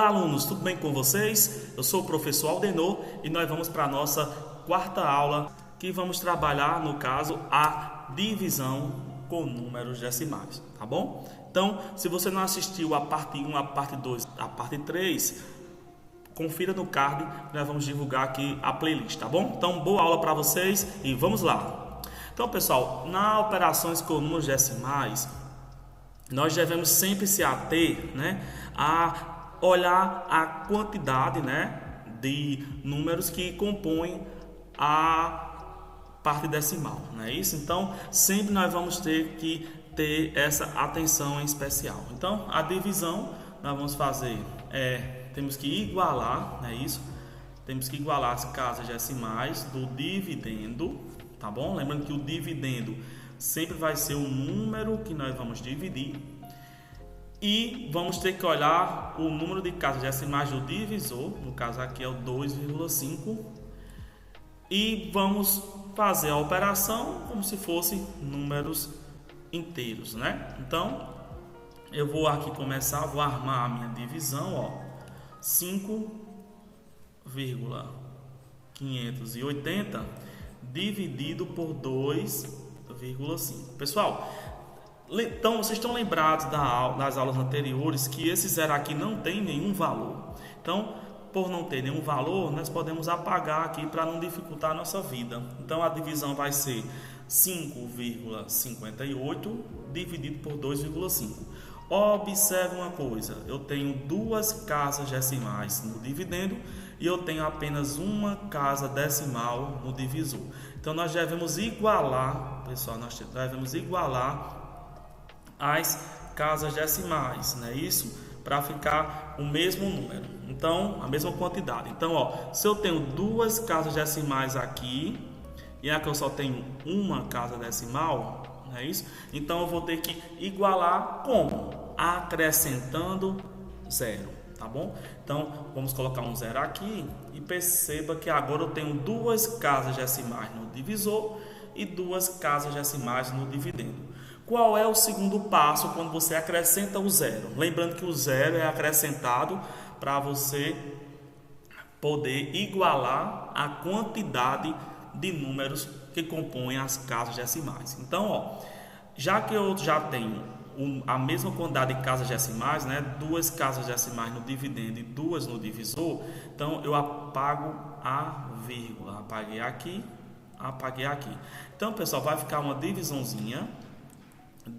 Olá, alunos, tudo bem com vocês? Eu sou o professor Aldenor e nós vamos para a nossa quarta aula, que vamos trabalhar, no caso, a divisão com números decimais, tá bom? Então, se você não assistiu a parte 1, a parte 2, a parte 3, confira no card, nós vamos divulgar aqui a playlist, tá bom? Então, boa aula para vocês e vamos lá! Então, pessoal, na operações com números decimais, nós devemos sempre se ater, né, a olhar a quantidade, né, de números que compõem a parte decimal, não é isso? Então, sempre nós vamos ter que ter essa atenção em especial. Então, a divisão nós vamos fazer temos que igualar, não é isso? Temos que igualar as casas decimais do dividendo, tá bom? Lembrando que o dividendo sempre vai ser o número que nós vamos dividir. E vamos ter que olhar o número de casas decimais do divisor, no caso aqui é o 2,5, e vamos fazer a operação como se fossem números inteiros, né? Então, eu vou aqui começar, vou armar a minha divisão, ó, 5,580 dividido por 2,5. Pessoal, então, vocês estão lembrados das aulas anteriores que esse zero aqui não tem nenhum valor. Então, por não ter nenhum valor, nós podemos apagar aqui para não dificultar a nossa vida. Então, a divisão vai ser 5,58 dividido por 2,5. Observe uma coisa, eu tenho duas casas decimais no dividendo e eu tenho apenas uma casa decimal no divisor. Então, nós devemos igualar, pessoal, as casas decimais, não é isso? Para ficar o mesmo número, então a mesma quantidade. Então, ó, se eu tenho duas casas decimais aqui e aqui eu só tenho uma casa decimal, não é isso? Então eu vou ter que igualar como? Acrescentando zero, tá bom? Então vamos colocar um zero aqui e perceba que agora eu tenho duas casas decimais no divisor e duas casas decimais no dividendo. Qual é o segundo passo quando você acrescenta o zero? Lembrando que o zero é acrescentado para você poder igualar a quantidade de números que compõem as casas decimais. Então, ó, já que eu já tenho a mesma quantidade de casas decimais, né, duas casas decimais no dividendo e duas no divisor, então eu apago a vírgula, apaguei aqui. Então, pessoal, vai ficar uma divisãozinha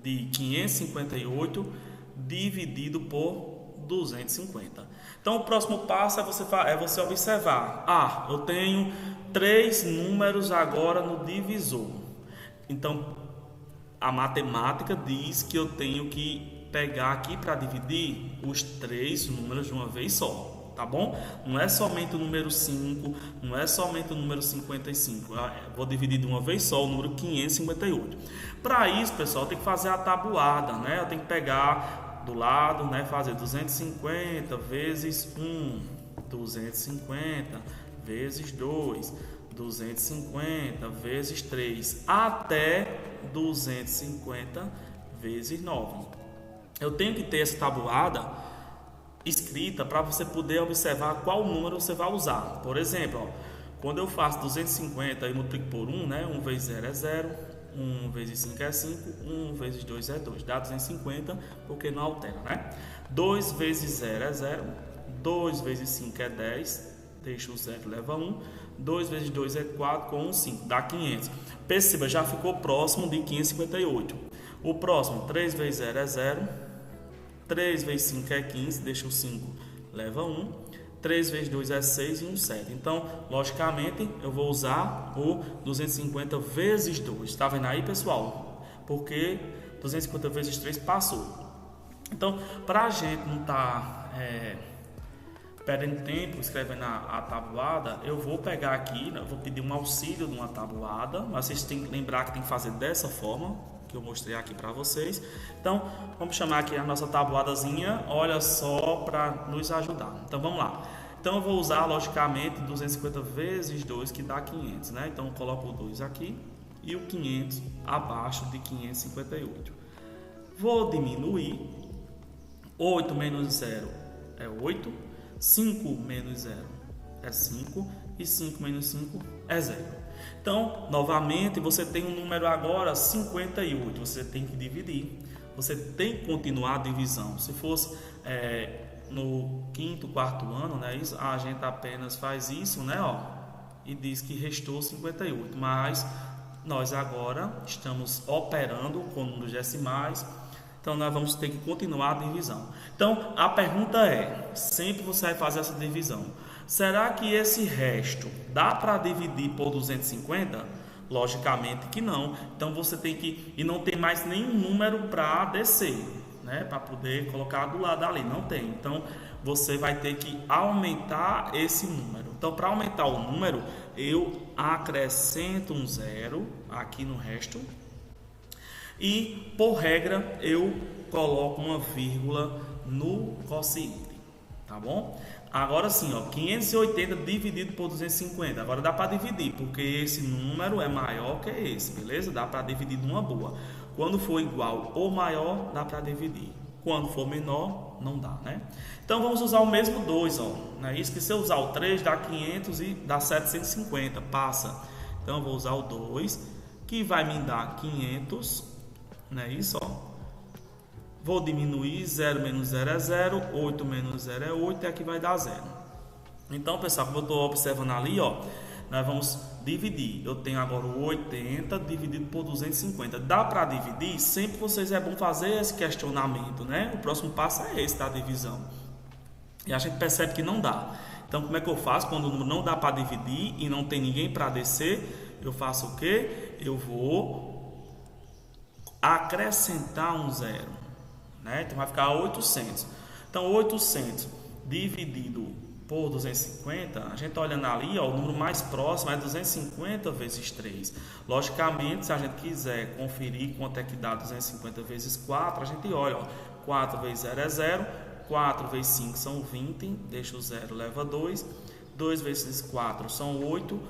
de 558 dividido por 250. Então, o próximo passo é você observar. Eu tenho três números agora no divisor. Então, a matemática diz que eu tenho que pegar aqui para dividir os três números de uma vez só. Tá bom? Não é somente o número 5, não é somente o número 55. Eu vou dividir de uma vez só o número 558. Para isso, pessoal, eu tenho que fazer a tabuada, né? Eu tenho que pegar do lado, né? Fazer 250 vezes 1, 250 vezes 2, 250 vezes 3, até 250 vezes 9. Eu tenho que ter essa tabuada escrita para você poder observar qual número você vai usar. Por exemplo, ó, quando eu faço 250 e multiplico por 1, né? 1 vezes 0 é 0, 1 vezes 5 é 5, 1 vezes 2 é 2, dá 250 porque não altera, né? 2 vezes 0 é 0, 2 vezes 5 é 10, deixa o 0, leva 1, 2 vezes 2 é 4, com 1, 5, dá 500. Perceba, já ficou próximo de 558. O próximo, 3 vezes 0 é 0, 3 vezes 5 é 15, deixa o 5, leva 1. 3 vezes 2 é 6 e 1, 7. Então, logicamente, eu vou usar o 250 vezes 2. Está vendo aí, pessoal? Porque 250 vezes 3 passou. Então, para a gente não estar perdendo tempo escrevendo a tabuada, eu vou pegar aqui, eu vou pedir um auxílio de uma tabuada, mas vocês têm que lembrar que tem que fazer dessa forma que eu mostrei aqui para vocês. Então, vamos chamar aqui a nossa tabuadazinha, olha só, para nos ajudar. Então, vamos lá. Então, eu vou usar, logicamente, 250 vezes 2, que dá 500, né? Então, eu coloco o 2 aqui e o 500 abaixo de 558. Vou diminuir. 8 menos 0 é 8. 5 menos 0 é 5 e 5 menos 5 é 0. Então, novamente, você tem um número agora 58, você tem que dividir. Você tem que continuar a divisão. Se fosse no quinto, quarto ano, né, a gente apenas faz isso, né, ó, e diz que restou 58, mas nós agora estamos operando com números decimais, então nós vamos ter que continuar a divisão. Então a pergunta é, sempre você vai fazer essa divisão, será que esse resto dá para dividir por 250? Logicamente que não. Então você tem que, e não tem mais nenhum número para descer, né, para poder colocar do lado ali, não tem. Então você vai ter que aumentar esse número. Então, para aumentar o número, eu acrescento um 0 aqui no resto e, por regra, eu coloco uma vírgula no quociente, tá bom? Agora sim, ó, 580 dividido por 250. Agora dá para dividir, porque esse número é maior que esse, beleza? Dá para dividir numa boa. Quando for igual ou maior, dá para dividir. Quando for menor, não dá, né? Então vamos usar o mesmo 2, ó. Não é isso? Que se eu usar o 3 dá 500 e dá 750, passa. Então eu vou usar o 2, que vai me dar 500, não é isso, ó. Vou diminuir, 0 menos 0 é 0, 8 menos 0 é 8, e aqui vai dar 0. Então, pessoal, como eu estou observando ali, ó, nós vamos dividir. Eu tenho agora o 80 dividido por 250. Dá para dividir? Sempre vocês é bom fazer esse questionamento, né? O próximo passo é esse da divisão. E a gente percebe que não dá. Então, como é que eu faço quando o número não dá para dividir e não tem ninguém para descer? Eu faço o quê? Eu vou acrescentar um 0, né? Então vai ficar 800. Então 800 dividido por 250, a gente olhando ali, ó, o número mais próximo é 250 vezes 3. Logicamente, se a gente quiser conferir quanto é que dá 250 vezes 4, a gente olha, ó, 4 vezes 0 é 0, 4 vezes 5 são 20, deixa o 0, leva 2, 2 vezes 4 são 8,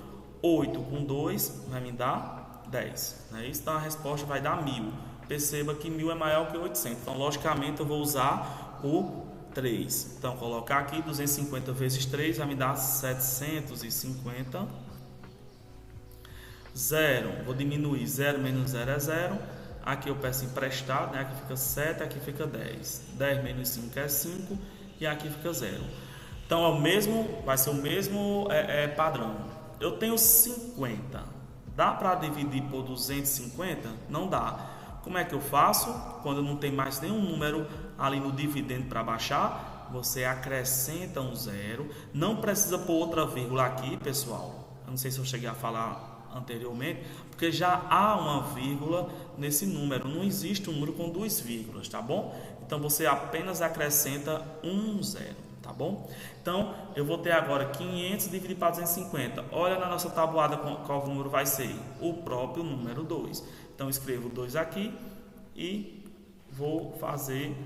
8 com 2 vai me dar 10, né? Então a resposta vai dar 1000. Perceba que 1000 é maior que 800, então logicamente eu vou usar o 3. Então colocar aqui 250 vezes 3 vai me dar 750. 0, vou diminuir, 0 menos 0 é 0. Aqui eu peço emprestado, né? Aqui fica 7, aqui fica 10. 10 menos 5 é 5 e aqui fica 0. Então é o mesmo, vai ser o mesmo padrão. Eu tenho 50. Dá para dividir por 250? Não dá. Como é que eu faço? Quando não tem mais nenhum número ali no dividendo para baixar, você acrescenta um 0. Não precisa pôr outra vírgula aqui, pessoal. Eu não sei se eu cheguei a falar anteriormente, porque já há uma vírgula nesse número. Não existe um número com duas vírgulas, tá bom? Então você apenas acrescenta um 0, tá bom? Então eu vou ter agora 500 dividido para 250. Olha na nossa tabuada qual número vai ser? O próprio número 2. Então escrevo 2 aqui e vou fazer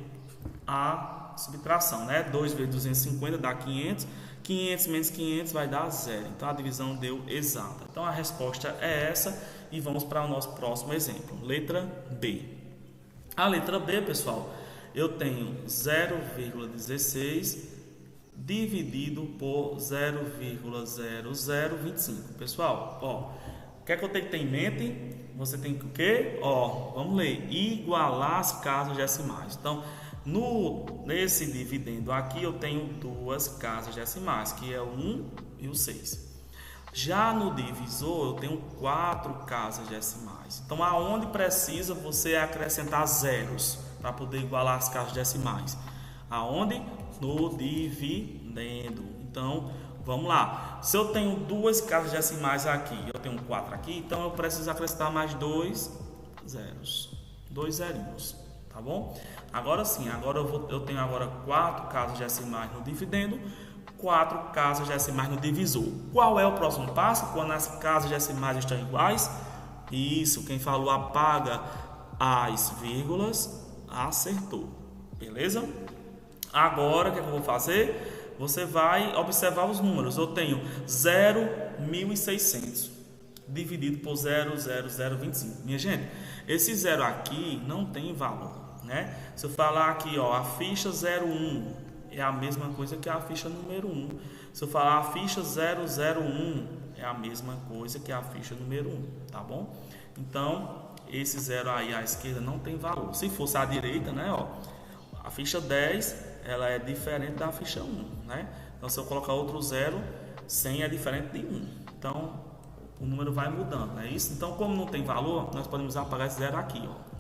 a subtração, né? 2 vezes 250 dá 500. 500 menos 500 vai dar 0. Então a divisão deu exata. Então a resposta é essa e vamos para o nosso próximo exemplo. Letra B. A letra B, pessoal, eu tenho 0,16 dividido por 0,0025. Pessoal, ó, o que é que eu tenho que ter em mente? Você tem que o quê? Ó, vamos ler. Igualar as casas decimais. Então, nesse dividendo aqui eu tenho duas casas decimais, que é o 1 e o 6. Já no divisor eu tenho 4 casas decimais. Então aonde precisa você acrescentar zeros para poder igualar as casas decimais? Aonde? No dividendo. Então vamos lá. Se eu tenho duas casas decimais aqui, eu tenho 4 aqui, então eu preciso acrescentar mais 2 zeros. 2 zerinhos. Tá bom? Agora sim, eu tenho agora 4 casas decimais no dividendo, 4 casas decimais no divisor. Qual é o próximo passo? Quando as casas decimais estão iguais? Isso, quem falou apaga as vírgulas, acertou. Beleza? Agora, o que eu vou fazer? Você vai observar os números. Eu tenho 0.600 dividido por 0,0025. Minha gente, esse 0 aqui não tem valor, né? Se eu falar aqui, ó, a ficha 01, é a mesma coisa que a ficha número 1. Se eu falar a ficha 001, é a mesma coisa que a ficha número 1, tá bom? Então, esse 0 aí à esquerda não tem valor. Se fosse à direita, né, ó, a ficha 10, ela é diferente da ficha 1, né? Então, se eu colocar outro 0, 100 é diferente de 1. Então, o número vai mudando, não é isso? Então, como não tem valor, nós podemos apagar esse 0 aqui, ó.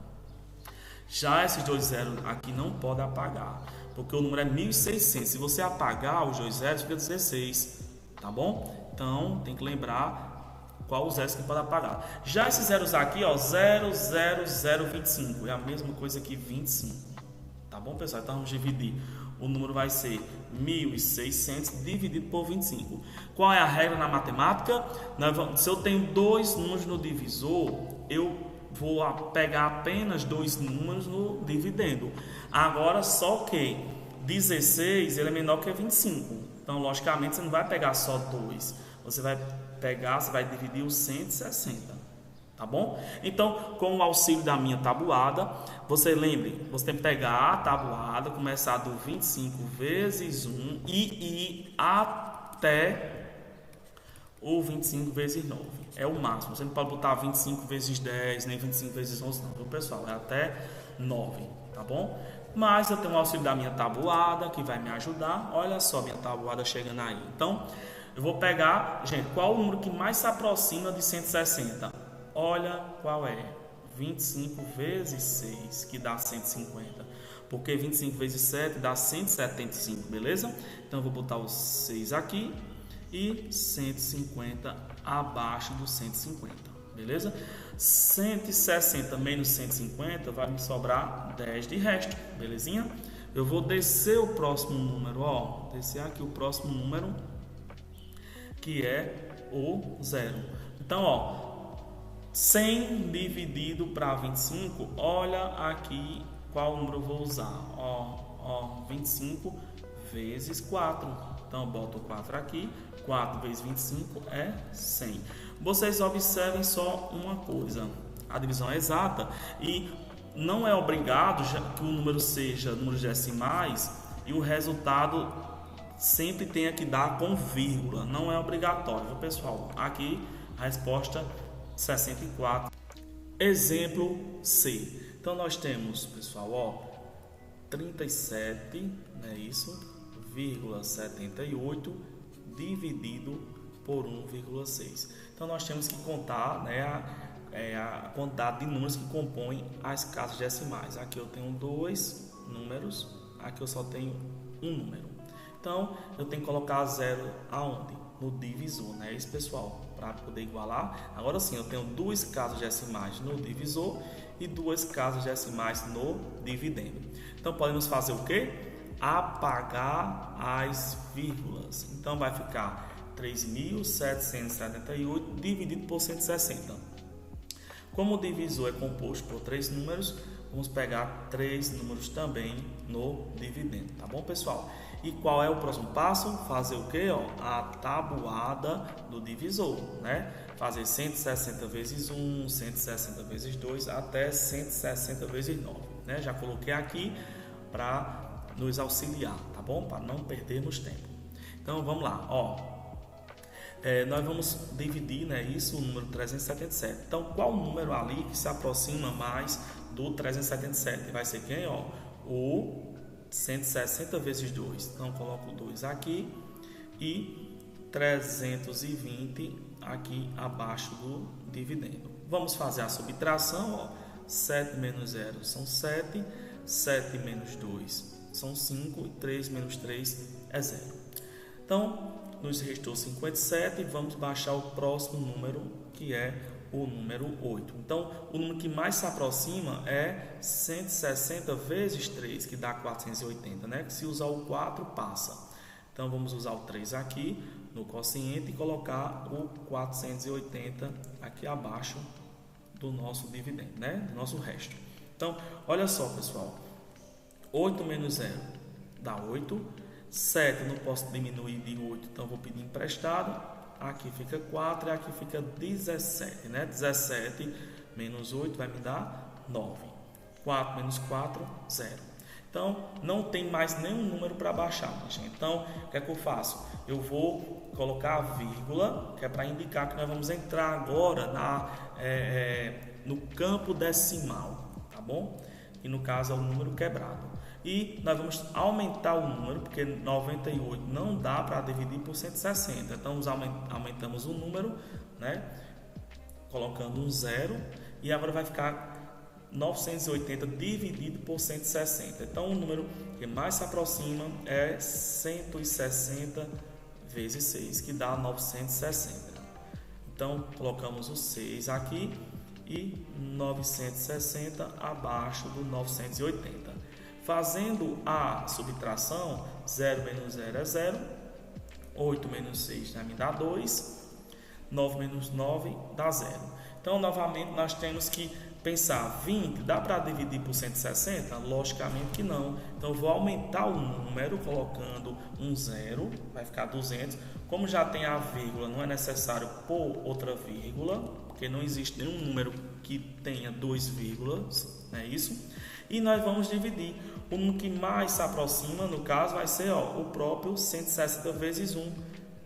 Já esses dois zeros aqui não pode apagar, porque o número é 1600. Se você apagar os dois zeros, fica 16, tá bom? Então, tem que lembrar qual os zeros que pode apagar. Já esses zeros aqui, ó, 00025, é a mesma coisa que 25, tá bom, pessoal? Então, vamos dividir. O número vai ser 1.600 dividido por 25. Qual é a regra na matemática? Se eu tenho dois números no divisor, eu vou pegar apenas dois números no dividendo. Agora, só que 16 ele é menor que 25. Então, logicamente, você não vai pegar só 2. Você vai dividir os 160. Tá bom? Então, com o auxílio da minha tabuada, você lembre, você tem que pegar a tabuada, começar do 25 vezes 1 e ir até o 25 vezes 9. É o máximo. Você não pode botar 25 vezes 10, nem 25 vezes 11, não. Então, pessoal, é até 9, tá bom? Mas eu tenho o auxílio da minha tabuada, que vai me ajudar. Olha só minha tabuada chegando aí. Então, eu vou pegar, gente, qual o número que mais se aproxima de 160? Olha qual é, 25 vezes 6, que dá 150, porque 25 vezes 7 dá 175, beleza? Então eu vou botar os 6 aqui e 150 abaixo do 150, beleza? 160 menos 150 vai me sobrar 10 de resto, belezinha? Eu vou descer o próximo número, ó, descer aqui o próximo número, que é o 0. Então, ó, 100 dividido para 25, olha aqui qual número eu vou usar. Ó, 25 vezes 4. Então, eu boto o 4 aqui. 4 vezes 25 é 100. Vocês observem só uma coisa. A divisão é exata e não é obrigado que o número seja números decimais e o resultado sempre tenha que dar com vírgula. Não é obrigatório, viu, pessoal? Aqui a resposta 64. Exemplo C. Então nós temos, pessoal, ó, 37, né, isso, vírgula 78 dividido por 1,6. Então nós temos que contar, né, a quantidade de números que compõem as casas decimais. Aqui eu tenho dois números, aqui eu só tenho um número. Então eu tenho que colocar zero aonde? No divisor, né, isso, pessoal, para poder igualar. Agora sim, eu tenho duas casas decimais no divisor e duas casas decimais no dividendo. Então podemos fazer o que? Apagar as vírgulas. Então vai ficar 3.778 dividido por 160. Como o divisor é composto por três números, vamos pegar três números também no dividendo, tá bom, pessoal? E qual é o próximo passo? Fazer o que? A tabuada do divisor, né? Fazer 160 vezes 1, 160 vezes 2, até 160 vezes 9, né? Já coloquei aqui para nos auxiliar, tá bom? Para não perdermos tempo. Então, vamos lá, ó. Nós vamos dividir, né, isso, o número 377. Então, qual número ali que se aproxima mais do 377? Vai ser quem? Ó, o 160 vezes 2. Então, coloco o 2 aqui e 320 aqui abaixo do dividendo. Vamos fazer a subtração, ó. 7 menos 0 são 7, 7 menos 2 são 5 e 3 menos 3 é 0. Então, nos restou 57 e vamos baixar o próximo número, que é o número 8. Então, o número que mais se aproxima é 160 vezes 3, que dá 480, né? Que se usar o 4, passa. Então, vamos usar o 3 aqui no quociente e colocar o 480 aqui abaixo do nosso dividendo, né? Do nosso resto. Então, olha só, pessoal. 8 menos 0 dá 8. 7 não posso diminuir de 8, então vou pedir emprestado. Aqui fica 4 e aqui fica 17, né? 17 menos 8 vai me dar 9. 4 menos 4, 0. Então, não tem mais nenhum número para baixar, gente. Então, o que é que eu faço? Eu vou colocar a vírgula, que é para indicar que nós vamos entrar agora no campo decimal, tá bom? E no caso é o número quebrado. E nós vamos aumentar o número, porque 98 não dá para dividir por 160. Então, aumentamos o número, né? Colocando um zero. E agora vai ficar 980 dividido por 160. Então, o número que mais se aproxima é 160 vezes 6, que dá 960. Então, colocamos o 6 aqui e 960 abaixo do 980. Fazendo a subtração, 0 menos 0 é 0, 8 menos 6 me dá 2, 9 menos 9 dá 0. Então, novamente, nós temos que pensar, 20 dá para dividir por 160? Logicamente que não. Então, eu vou aumentar o número colocando um 0, vai ficar 200. Como já tem a vírgula, não é necessário pôr outra vírgula, porque não existe nenhum número que tenha 2 vírgulas, não é isso? E nós vamos dividir. O número que mais se aproxima, no caso, vai ser o próprio 160 vezes 1,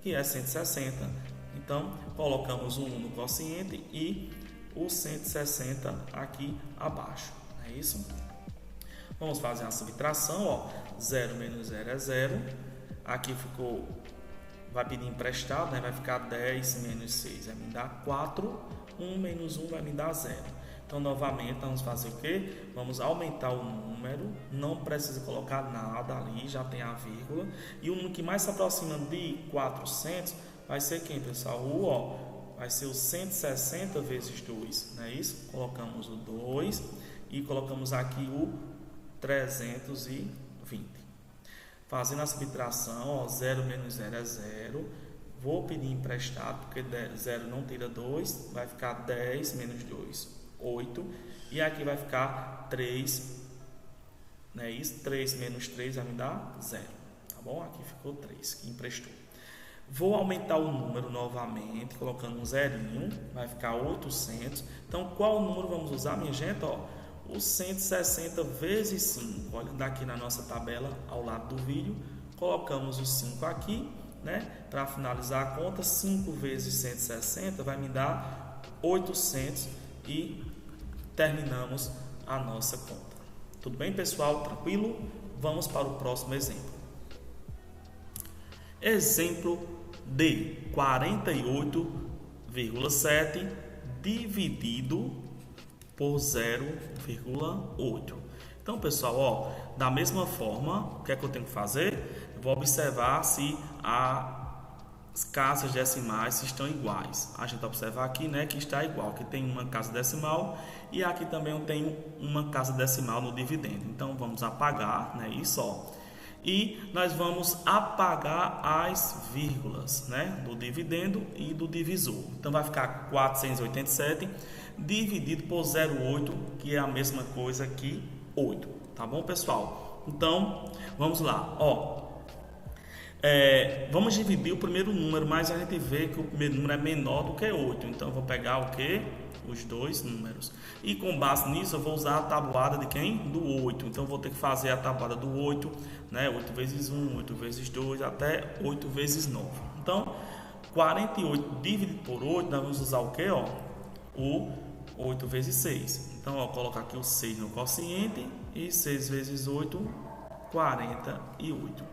que é 160. Então, colocamos o 1 no quociente e o 160 aqui abaixo, não é isso? Vamos fazer a subtração, 0 menos 0 é 0. Aqui ficou, vai pedir emprestado, né? Vai ficar 10 menos 6 vai me dar 4. 1 menos 1 vai me dar 0. Então, novamente, vamos fazer o quê? Vamos aumentar o número, não precisa colocar nada ali, já tem a vírgula. E o número que mais se aproxima de 400 vai ser quem, pessoal? Vai ser o 160 vezes 2, não é isso? Colocamos o 2 e colocamos aqui o 320. Fazendo a subtração, 0 menos 0 é 0. Vou pedir emprestado, porque 0 não tira 2, vai ficar 10 menos 2, 8. E aqui vai ficar 3, não é isso? 3 menos 3 vai me dar 0, tá bom? Aqui ficou 3, que emprestou. Vou aumentar o número novamente, colocando um zerinho, vai ficar 800. Então, qual número vamos usar, minha gente? O 160 vezes 5. Olha, daqui na nossa tabela, ao lado do vídeo, colocamos o 5 aqui, né? Para finalizar a conta, 5 vezes 160 vai me dar 800 e terminamos a nossa conta. Tudo bem, pessoal? Tranquilo? Vamos para o próximo exemplo. Exemplo de 48,7 dividido por 0,8. Então, pessoal, da mesma forma, o que é que eu tenho que fazer? Eu vou observar se as casas decimais estão iguais. A gente observa aqui, né, que está igual, que tem uma casa decimal e aqui também eu tenho uma casa decimal no dividendo. Então, vamos apagar, né, isso, E nós vamos apagar as vírgulas, né, do dividendo e do divisor. Então, vai ficar 487 dividido por 0,8, que é a mesma coisa que 8. Tá bom, pessoal? Então, vamos lá. Vamos dividir o primeiro número, mas a gente vê que o primeiro número é menor do que 8. Então, eu vou pegar o quê? Os dois números. E com base nisso, eu vou usar a tabuada de quem? Do 8. Então, eu vou ter que fazer a tabuada do 8, né? 8 vezes 1, 8 vezes 2, até 8 vezes 9. Então, 48 dividido por 8, nós vamos usar o quê? O 8 vezes 6. Então, colocar aqui o 6 no quociente e 6 vezes 8, 48.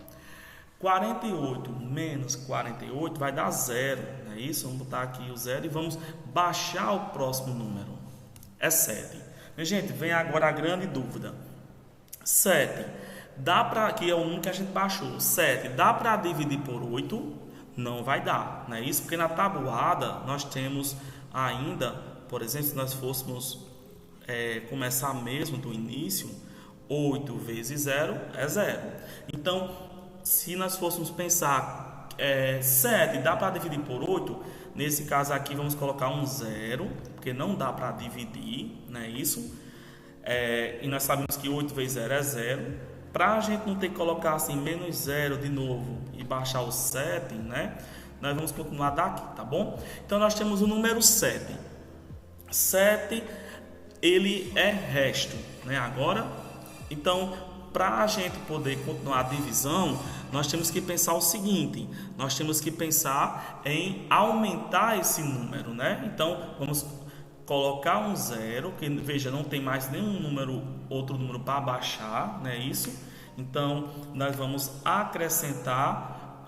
48 menos 48 vai dar 0, não é isso? Vamos botar aqui o 0 e vamos baixar o próximo número. É 7. Minha gente, vem agora a grande dúvida. 7, dá para, aqui é o número que a gente baixou. 7, dá para dividir por 8? Não vai dar, não é isso? Porque na tabuada nós temos ainda, por exemplo, se nós fôssemos começar mesmo do início, 8 vezes 0 é 0. Então, se nós fôssemos pensar 7 dá para dividir por 8, nesse caso aqui vamos colocar um 0, porque não dá para dividir, não é isso? E nós sabemos que 8 vezes 0 é 0. Para a gente não ter que colocar assim menos 0 de novo e baixar o 7, né? Nós vamos continuar daqui, tá bom? Então nós temos o número 7. 7, ele é resto, né? Agora Então, para a gente poder continuar a divisão, nós temos que pensar o seguinte: nós temos que pensar em aumentar esse número, né? Então, vamos colocar um zero, que veja, não tem mais nenhum número, outro número para baixar, não é isso? Então, nós vamos acrescentar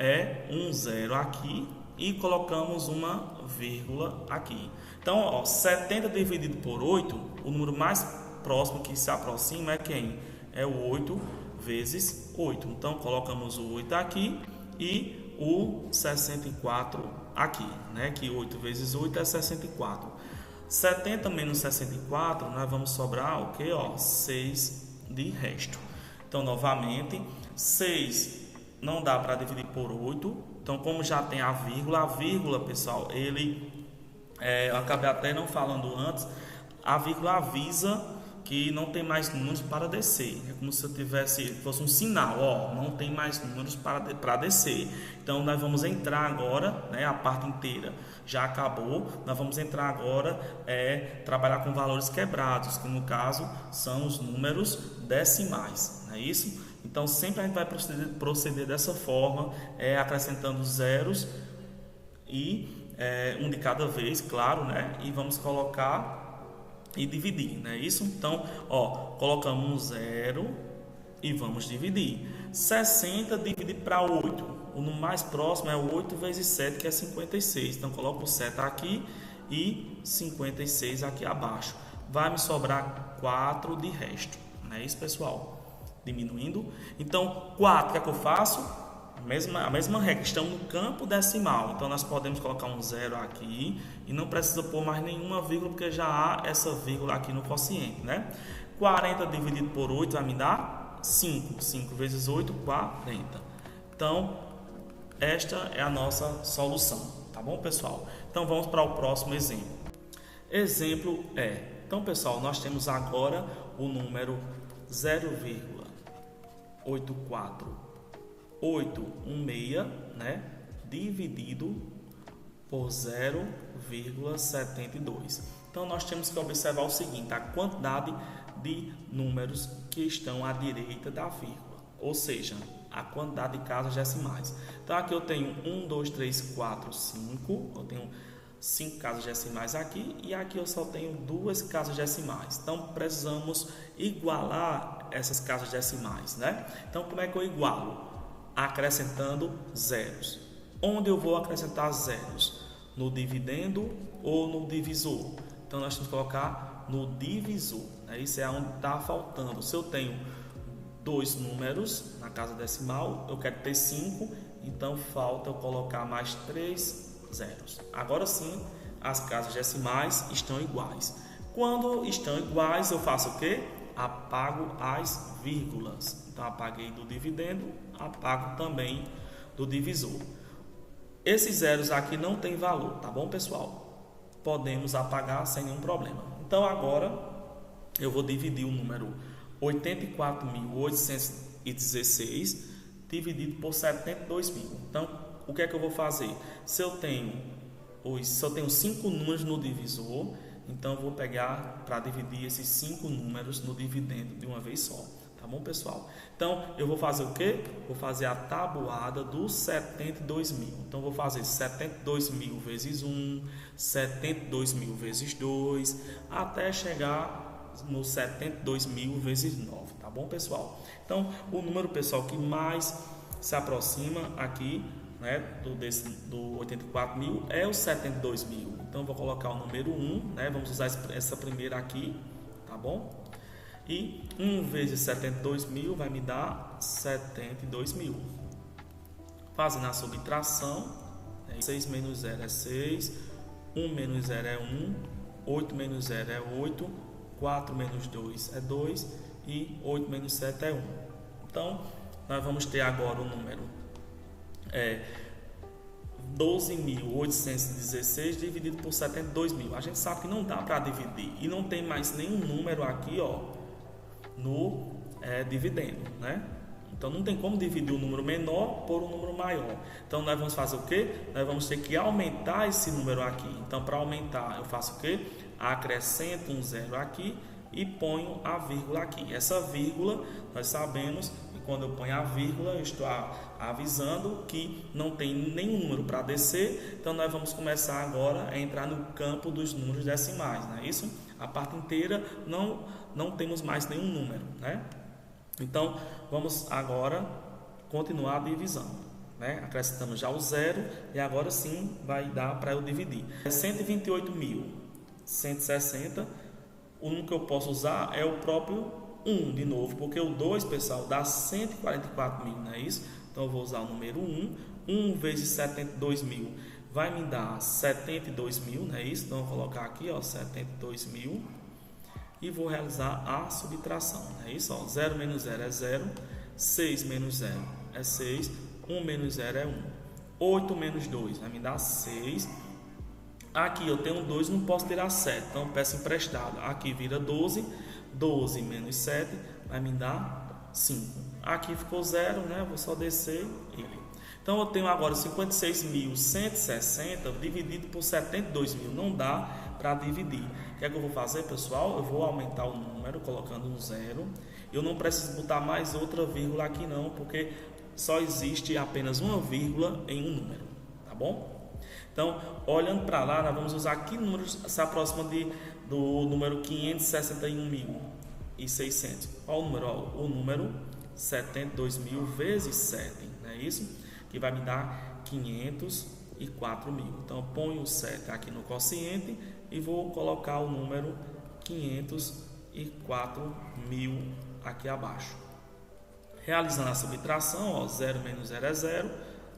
um zero aqui e colocamos uma vírgula aqui. Então, ó, 70 dividido por 8, o número mais próximo que se aproxima é quem? É o 8 vezes 8. Então, colocamos o 8 aqui e o 64 aqui, né? Que 8 vezes 8 é 64. 70 menos 64, nós vamos sobrar o que? 6 de resto. Então, novamente, 6 não dá para dividir por 8. Então, como já tem a vírgula, pessoal, eu acabei até não falando antes, a vírgula avisa que não tem mais números para descer. É como se fosse um sinal, ó, não tem mais números para descer. Então, nós vamos entrar agora, né, a parte inteira já acabou, nós vamos entrar agora, trabalhar com valores quebrados, que no caso são os números decimais, não é isso? Então, sempre a gente vai proceder dessa forma, acrescentando zeros e um de cada vez, claro, né? E vamos colocar e dividir, não é isso? Então, ó, colocamos um zero e vamos dividir. 60 dividido para 8. O número mais próximo é 8 vezes 7, que é 56. Então, coloco o 7 aqui e 56 aqui abaixo. Vai me sobrar 4 de resto, não é isso, pessoal? Diminuindo. Então, 4, o que é que eu faço? A mesma regra, estamos no campo decimal, então nós podemos colocar um zero aqui e não precisa pôr mais nenhuma vírgula, porque já há essa vírgula aqui no quociente, né? 40 dividido por 8 vai me dar 5. 5 vezes 8, 40. Então, esta é a nossa solução, tá bom, pessoal? Então, vamos para o próximo exemplo. Exemplo então, pessoal, nós temos agora o número 0,84816, né, dividido por 0,72. Então, nós temos que observar o seguinte: a quantidade de números que estão à direita da vírgula, ou seja, a quantidade de casas decimais. Então, aqui eu tenho 1, 2, 3, 4, 5. Eu tenho 5 casas decimais aqui e aqui eu só tenho 2 casas decimais. Então, precisamos igualar essas casas decimais, né? Então, como é que eu igualo? Acrescentando zeros. Onde eu vou acrescentar zeros? No dividendo ou no divisor? Então, nós temos que colocar no divisor, né? Isso é onde está faltando. Se eu tenho 2 números na casa decimal, eu quero ter 5, então falta eu colocar mais 3 zeros. Agora sim, as casas decimais estão iguais. Quando estão iguais, eu faço o quê? Apago as vírgulas. Então, apaguei do dividendo, apago também do divisor. Esses zeros aqui não tem valor, tá bom, pessoal? Podemos apagar sem nenhum problema. Então, agora eu vou dividir o número 84.816 dividido por 72.000. Então, o que é que eu vou fazer? Se eu tenho 5 números no divisor, então eu vou pegar para dividir esses 5 números no dividendo de uma vez só. Tá bom, pessoal? Então, eu vou fazer o quê? Vou fazer a tabuada dos 72.000. Então, eu vou fazer 72.000 vezes 1, 72.000 vezes 2, até chegar no 72.000 vezes 9. Tá bom, pessoal? Então, o número, pessoal, que mais se aproxima aqui, né, do 84.000 é o 72.000. Então, eu vou colocar o número 1, né? Vamos usar essa primeira aqui, tá bom? E 1 vezes 72.000 vai me dar 72.000. Fazendo a subtração, 6 menos 0 é 6, 1 menos 0 é 1, 8 menos 0 é 8, 4 menos 2 é 2 e 8 menos 7 é 1. Então, nós vamos ter agora o número 12.816 dividido por 72.000. A gente sabe que não dá para dividir e não tem mais nenhum número aqui, ó, no dividendo, né? Então não tem como dividir o número menor por um número maior. Então nós vamos fazer o quê? Nós vamos ter que aumentar esse número aqui. Então, para aumentar, eu faço o quê? Acrescento um zero aqui e ponho a vírgula aqui. Essa vírgula, nós sabemos que quando eu ponho a vírgula, eu estou avisando que não tem nenhum número para descer. Então, nós vamos começar agora a entrar no campo dos números decimais, não é isso? A parte inteira não temos mais nenhum número, né? Então, vamos agora continuar a divisão, né? Acrescentamos já o zero e agora sim vai dar para eu dividir. 128.160, o número que eu posso usar é o próprio 1 de novo, porque o 2, pessoal, dá 144.000, não é isso? Então, eu vou usar o número 1. 1 vezes 72.000 vai me dar 72.000, não é isso? Então, eu vou colocar aqui, ó, 72.000 e vou realizar a subtração, não é isso? Ó, 0 menos 0 é 0, 6 menos 0 é 6, 1 menos 0 é 1, 8 menos 2 vai me dar 6. Aqui eu tenho 2, não posso tirar 7, então peço emprestado. Aqui vira 12, 12 menos 7 vai me dar 5. Aqui ficou 0, né? Vou só descer ele. Então eu tenho agora 56.160 dividido por 72.000. Não dá para dividir. O que é que eu vou fazer, pessoal? Eu vou aumentar o número colocando um 0. Eu não preciso botar mais outra vírgula aqui não, porque só existe apenas uma vírgula em um número, tá bom? Então, olhando para lá, nós vamos usar que número se aproxima do número 561.600. Qual o número? O número 72.000 vezes 7, não é isso? Que vai me dar 504.000. Então, eu ponho o 7 aqui no quociente e vou colocar o número 504.000 aqui abaixo. Realizando a subtração, ó, 0 menos 0 é 0,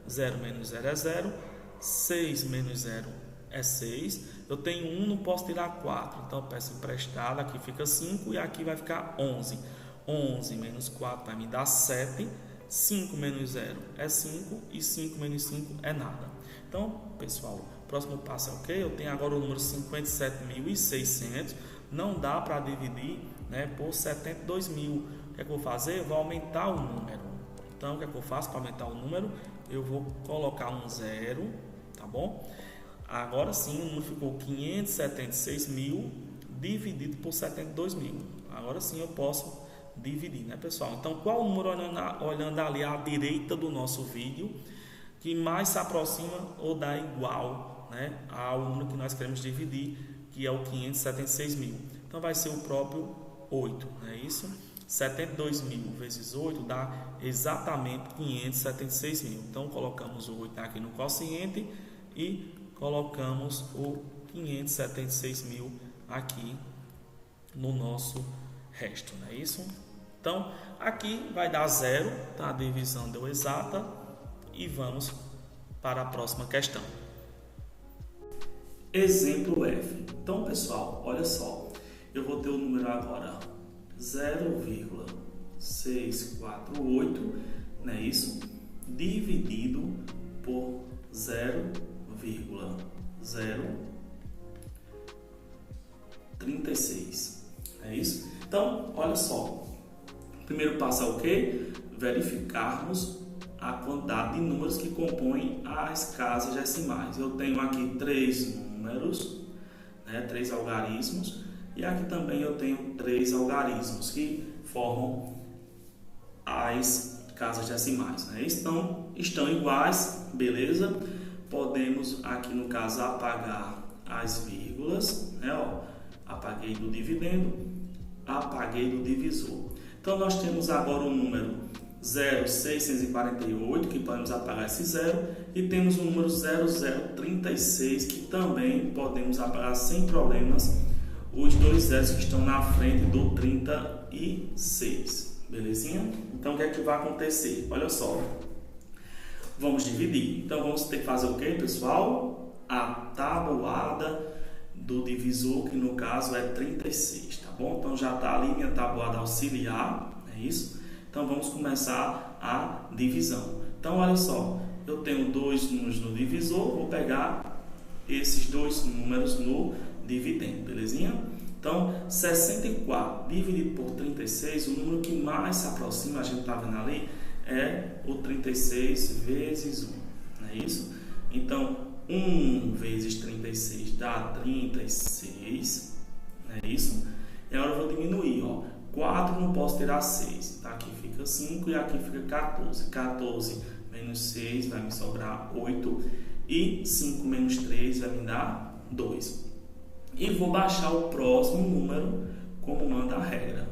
0 menos 0 é 0, 6 menos 0 é 6. Eu tenho 1, não posso tirar 4, então eu peço emprestado, aqui fica 5 e aqui vai ficar 11. 11 menos 4 vai me dar 7. 5 menos 0 é 5 e 5 menos 5 é nada. Então, pessoal, o próximo passo é o que? Eu tenho agora o número 57.600. Não dá para dividir, né, por 72.000. O que é que eu vou fazer? Eu vou aumentar o número. Então, o que é que eu faço para aumentar o número? Eu vou colocar um 0, tá bom? Agora sim, o número ficou 576.000 dividido por 72.000. Agora sim eu posso dividir, né, pessoal? Então, qual o número, olhando ali à direita do nosso vídeo, que mais se aproxima ou dá igual, né, ao número que nós queremos dividir, que é o 576.000? Então, vai ser o próprio 8, não é isso? 72.000 vezes 8 dá exatamente 576.000. Então, colocamos o 8 aqui no quociente e colocamos o 576.000 aqui no nosso resto, não é isso? Então, aqui vai dar 0, tá? A divisão deu exata e vamos para a próxima questão. Exemplo F. Então, pessoal, olha só. Eu vou ter o número agora 0,648, não é isso? Dividido por 0,036. É isso? Então, olha só. O primeiro passo é o quê? Verificarmos a quantidade de números que compõem as casas decimais. Eu tenho aqui 3 números, né, 3 algarismos, e aqui também eu tenho 3 algarismos que formam as casas decimais, né? Então, estão iguais, beleza? Podemos aqui no caso apagar as vírgulas, né? Ó, apaguei do dividendo, apaguei do divisor. Então, nós temos agora o número 0,648, que podemos apagar esse 0, e temos o número 0036, que também podemos apagar sem problemas os 2 zeros que estão na frente do 36, belezinha? Então, o que é que vai acontecer? Olha só, vamos dividir. Então, vamos ter que fazer o que, pessoal? A tabuada do divisor, que no caso é 36, tá bom? Então, já está ali minha tabuada auxiliar, é isso? Então, vamos começar a divisão. Então, olha só, eu tenho 2 números no divisor, vou pegar esses 2 números no dividendo, belezinha? Então, 64 dividido por 36, o número que mais se aproxima, a gente está vendo ali, é o 36 vezes 1, não é isso? Então, 1 vezes 36 dá 36, não é isso? E agora eu vou diminuir, ó. 4 não posso tirar 6. Tá? Aqui fica 5 e aqui fica 14. 14 menos 6 vai me sobrar 8. E 5 menos 3 vai me dar 2. E vou baixar o próximo número como manda a regra.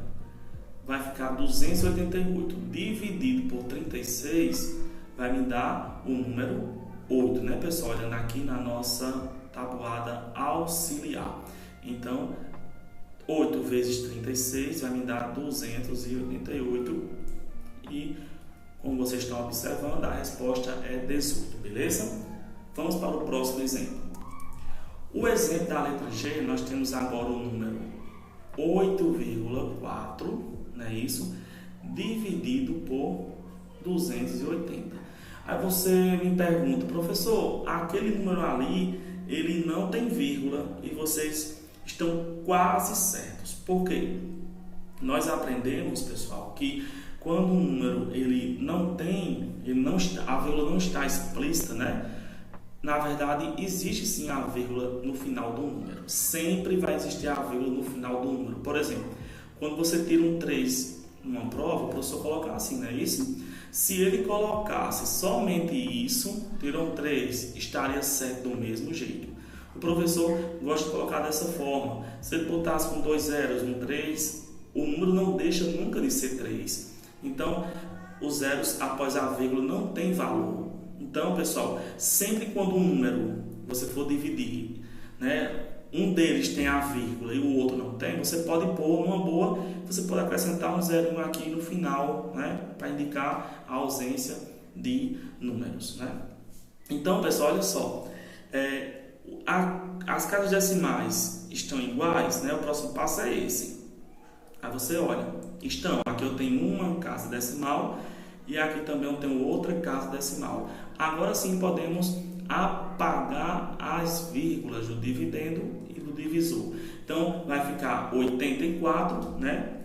Vai ficar 288 dividido por 36 vai me dar o número 8, né, pessoal? Olhando aqui na nossa tabuada auxiliar. Então, 8 vezes 36 vai me dar 288 e, como vocês estão observando, a resposta é 18, beleza? Vamos para o próximo exemplo. O exemplo da letra G, nós temos agora o número 8,4, não é isso? Dividido por 280. Aí você me pergunta, professor, aquele número ali, ele não tem vírgula e vocês estão quase certos. Por quê? Nós aprendemos, pessoal, que quando um número a vírgula não está explícita, né? Na verdade, existe sim a vírgula no final do número. Sempre vai existir a vírgula no final do número. Por exemplo, quando você tira um 3 numa prova, o professor coloca assim, não é isso? Se ele colocasse somente isso, tirou um 3, estaria certo do mesmo jeito. O professor gosta de colocar dessa forma. Se ele botasse com 2 zeros, um 3, o número não deixa nunca de ser 3. Então, os zeros após a vírgula não tem valor. Então, pessoal, sempre quando um número você for dividir, né, um deles tem a vírgula e o outro não tem, você pode pôr uma boa, você pode acrescentar um zero aqui no final, né, para indicar a ausência de números, né? Então, pessoal, olha só, as casas decimais estão iguais, né? O próximo passo é esse. Aí você olha, aqui eu tenho uma casa decimal e aqui também eu tenho outra casa decimal. Agora sim podemos apagar as vírgulas do dividendo e do divisor. Então vai ficar 84, né,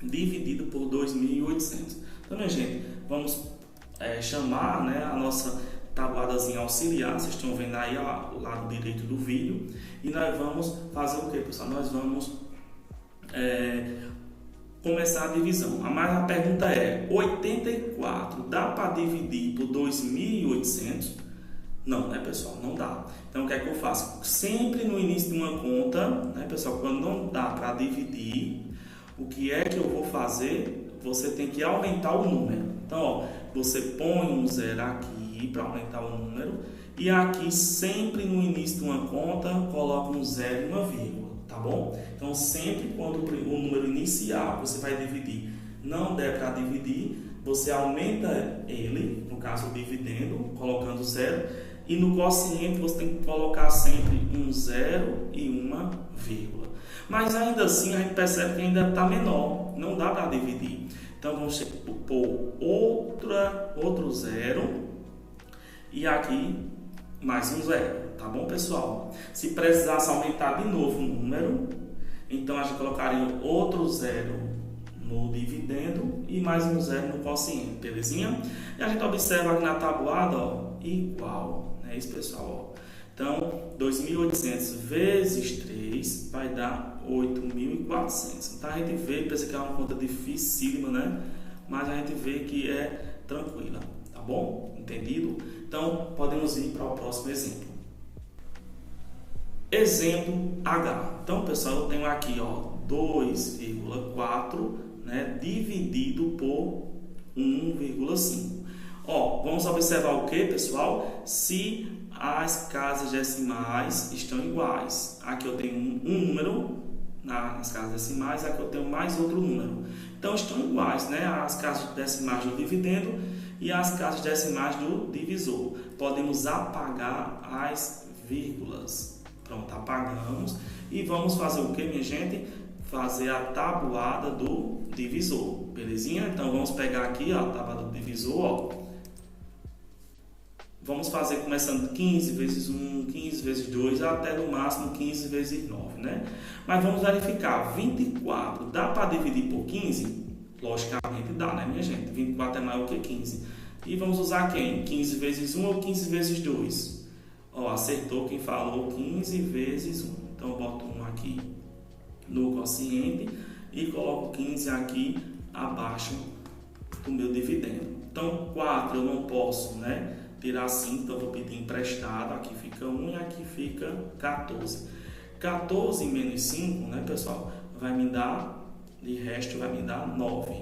dividido por 2.800. Então, minha gente, vamos chamar, né, a nossa tabuadazinha auxiliar. Vocês estão vendo aí ao lado direito do vídeo. E nós vamos fazer o que, pessoal? Nós vamos começar a divisão. Mas a pergunta é: 84 dá para dividir por 2.800? Não, né, pessoal? Não dá. Então, o que é que eu faço? Sempre no início de uma conta, né, pessoal, quando não dá para dividir, o que é que eu vou fazer? Você tem que aumentar o número. Então, ó, você põe um zero aqui para aumentar o número e aqui sempre no início de uma conta coloca um zero e uma vírgula. Tá bom? Então, sempre quando o número inicial você vai dividir não der para dividir, você aumenta ele, no caso o dividendo, colocando zero, e no quociente você tem que colocar sempre um zero e uma vírgula. Mas ainda assim a gente percebe que ainda está menor, não dá para dividir. Então, vamos pôr outro zero e aqui mais um zero. Tá bom, pessoal? Se precisasse aumentar de novo o número, então a gente colocaria outro zero no dividendo e mais um zero no quociente, belezinha? E a gente observa aqui na tabuada, ó, igual, é isso, pessoal, ó. Então, 2.800 vezes 3 vai dar 8.400. Então, a gente vê, pensa que é uma conta dificílima, né? Mas a gente vê que é tranquila, tá bom? Entendido? Então, podemos ir para o próximo exemplo. Exemplo H. Então, pessoal, eu tenho aqui, ó, 2,4, né, dividido por 1,5. Ó, vamos observar o que, pessoal? Se as casas decimais estão iguais. Aqui eu tenho um número nas casas decimais, aqui eu tenho mais outro número. Então, estão iguais, né? As casas decimais do dividendo e as casas decimais do divisor. Podemos apagar as vírgulas. Pronto, apagamos e vamos fazer o que, minha gente? Fazer a tabuada do divisor, belezinha? Então, vamos pegar aqui, ó, a tabuada do divisor, ó. Vamos fazer começando 15 vezes 1, 15 vezes 2, até no máximo 15 vezes 9, né? Mas vamos verificar, 24 dá para dividir por 15? Logicamente dá, né, minha gente? 24 é maior que 15. E vamos usar quem? 15 vezes 1 ou 15 vezes 2? Ó, acertou quem falou 15 vezes 1. Então, eu boto 1 aqui. no quociente e coloco 15 aqui abaixo do meu dividendo. Então 4 eu não posso, né, tirar 5, então eu vou pedir emprestado, aqui fica 1 e aqui fica 14. 14 menos 5, né, pessoal, vai me dar, de resto vai me dar 9.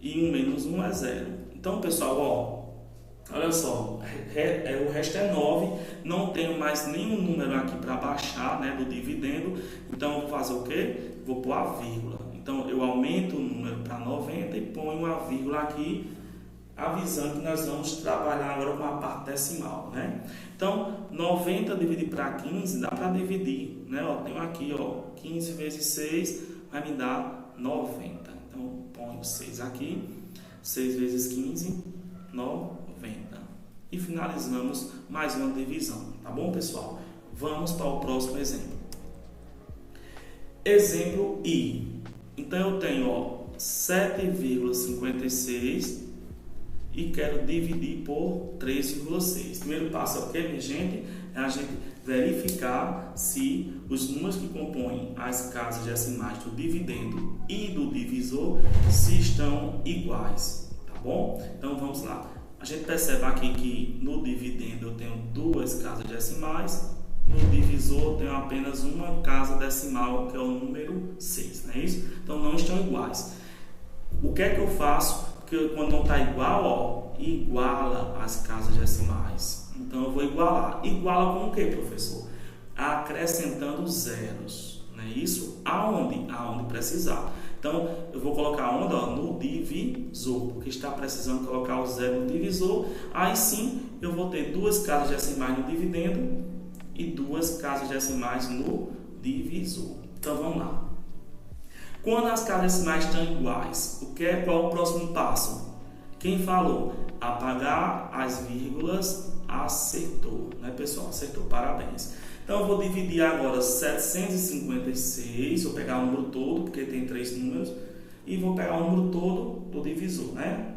E 1 menos 1 é 0. Então, pessoal, ó, olha só, o resto é 9, não tenho mais nenhum número aqui para baixar, né, do dividendo, então eu vou fazer o quê? Vou pôr a vírgula. Então eu aumento o número para 90 e ponho uma vírgula aqui, avisando que nós vamos trabalhar agora com a parte decimal, né? Então 90 dividir para 15 dá para dividir, né? Ó, tenho aqui, ó, 15 vezes 6 vai me dar 90. Então ponho 6 aqui, 6 vezes 15, 90. E finalizamos mais uma divisão, tá bom, pessoal? Vamos para o próximo exemplo. Exemplo I. Então eu tenho, ó, 7,56 e quero dividir por 3,6. Primeiro passo é o que, minha gente? É a gente verificar se os números que compõem as casas decimais do dividendo e do divisor se estão iguais, tá bom? Então vamos lá. A gente percebe aqui que no dividendo eu tenho duas casas decimais, no divisor eu tenho apenas uma casa decimal, que é o número 6, não é isso? Então não estão iguais. O que é que eu faço? Porque quando não está igual, ó, iguala as casas decimais. Então eu vou igualar. Iguala com o que, professor? Acrescentando zeros, não é isso? Aonde? Aonde precisar. Então eu vou colocar onde? Ó, no divisor, porque está precisando colocar o zero no divisor. Aí sim eu vou ter duas casas decimais no dividendo e duas casas decimais no divisor. Então vamos lá. Quando as casas decimais estão iguais, qual é o próximo passo? Quem falou? Apagar as vírgulas, acertou, né, pessoal? Acertou, parabéns. Então eu vou dividir agora 756, vou pegar o número todo, porque tem 3 números, e vou pegar o número todo do divisor, né?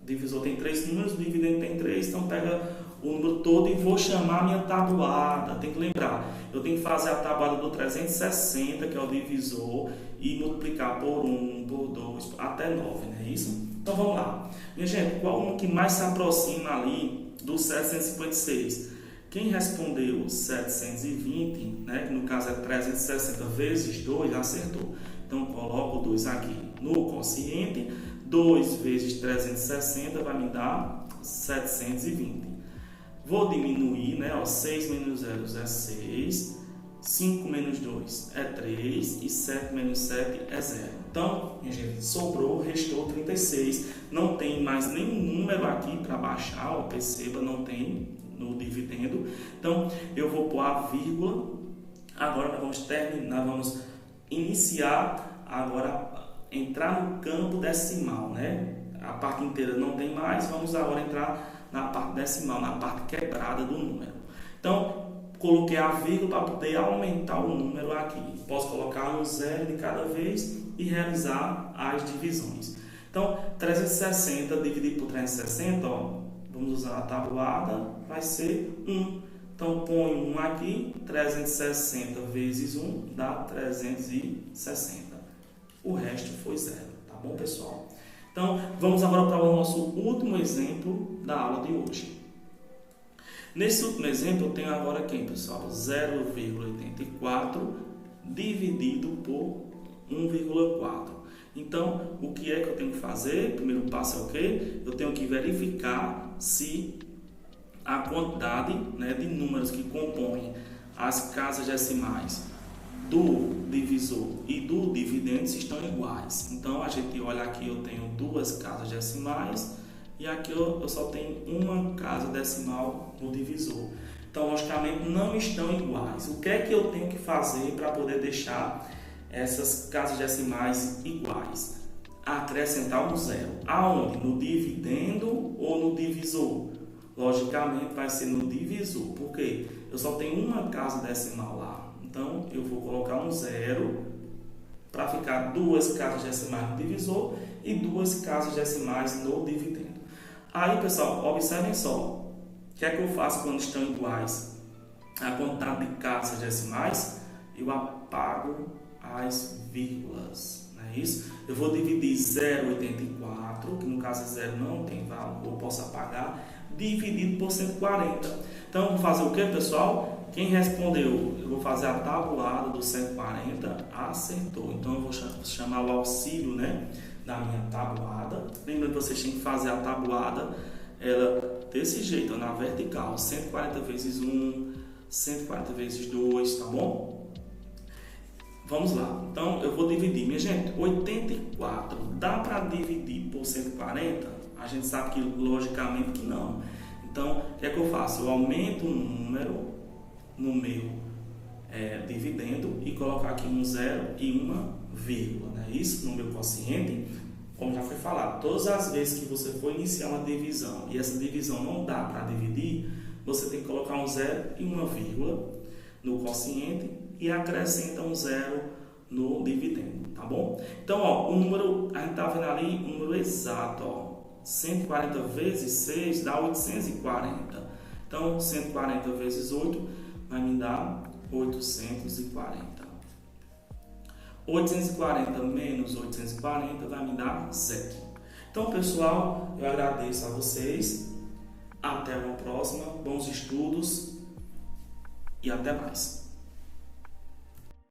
O divisor tem 3 números, o dividendo tem 3, então pega o número todo e vou chamar a minha tabuada. Tem que lembrar, eu tenho que fazer a tabuada do 360, que é o divisor, e multiplicar por 1, por 2, até 9, não é isso? Então vamos lá. Minha gente, qual o que mais se aproxima ali do 756? Quem respondeu 720, né, que no caso é 360 vezes 2, acertou. Então coloco 2 aqui no quociente, 2 vezes 360 vai me dar 720. Vou diminuir, né? Ó, 6 menos 0 é 6, 5 menos 2 é 3 e 7 menos 7 é 0. Então, minha gente, sobrou, restou 36. Não tem mais nenhum número aqui para baixar, ó, perceba, não tem no dividendo. Então, eu vou pôr a vírgula. Agora nós vamos terminar, vamos iniciar agora, entrar no campo decimal, né? A parte inteira não tem mais, vamos agora entrar na parte decimal, na parte quebrada do número. Então, coloquei a vírgula para poder aumentar o número aqui. Posso colocar um zero de cada vez e realizar as divisões. Então, 360 dividido por 360, ó, vamos usar a tabuada, vai ser 1. Então, ponho 1 aqui, 360 vezes 1 dá 360. O resto foi 0, tá bom, pessoal? Então, vamos agora para o nosso último exemplo da aula de hoje. Nesse último exemplo, eu tenho agora quem, pessoal? 0,84 dividido por 1,4. Então, o que é que eu tenho que fazer? O primeiro passo é o quê? Eu tenho que verificar se a quantidade, né, de números que compõem as casas decimais do divisor e do dividendo estão iguais. Então a gente olha aqui, eu tenho duas casas decimais e aqui eu só tenho uma casa decimal no divisor. Então logicamente não estão iguais. O que é que eu tenho que fazer para poder deixar essas casas decimais iguais? Acrescentar um zero. Aonde? No dividendo ou no divisor? Logicamente vai ser no divisor. Por quê? Eu só tenho uma casa decimal lá. Então, eu vou colocar um zero para ficar duas casas decimais no divisor e duas casas decimais no dividendo. Aí, pessoal, observem só. O que é que eu faço quando estão iguais a quantidade de casas decimais? Eu apago as vírgulas, não é isso? Eu vou dividir 0,84, que no caso é 0 não tem valor, eu posso apagar, dividido por 140. Então, vou fazer o que, pessoal? Quem respondeu, eu vou fazer a tabuada do 140, acertou. Então, eu vou chamar o auxílio, né, da minha tabuada. Lembra que vocês têm que fazer a tabuada, ela desse jeito, ó, na vertical, 140 vezes 1, 140 vezes 2, tá bom? Vamos lá. Então, eu vou dividir. Minha gente, 84 dá para dividir por 140? A gente sabe que, logicamente, que não. Então, o que é que eu faço? Eu aumento o número no meu dividendo e colocar aqui um zero e uma vírgula, não é isso? No meu quociente, como já foi falado, todas as vezes que você for iniciar uma divisão e essa divisão não dá para dividir, você tem que colocar um zero e uma vírgula no quociente e acrescenta um zero no dividendo, tá bom? Então, ó, o número, a gente tá vendo ali o número exato, ó, 140 vezes 6 dá 840. Então, 140 vezes 8 vai me dar 840. 840 menos 840 vai me dar 0. Então, pessoal, eu agradeço a vocês. Até uma próxima. Bons estudos e até mais.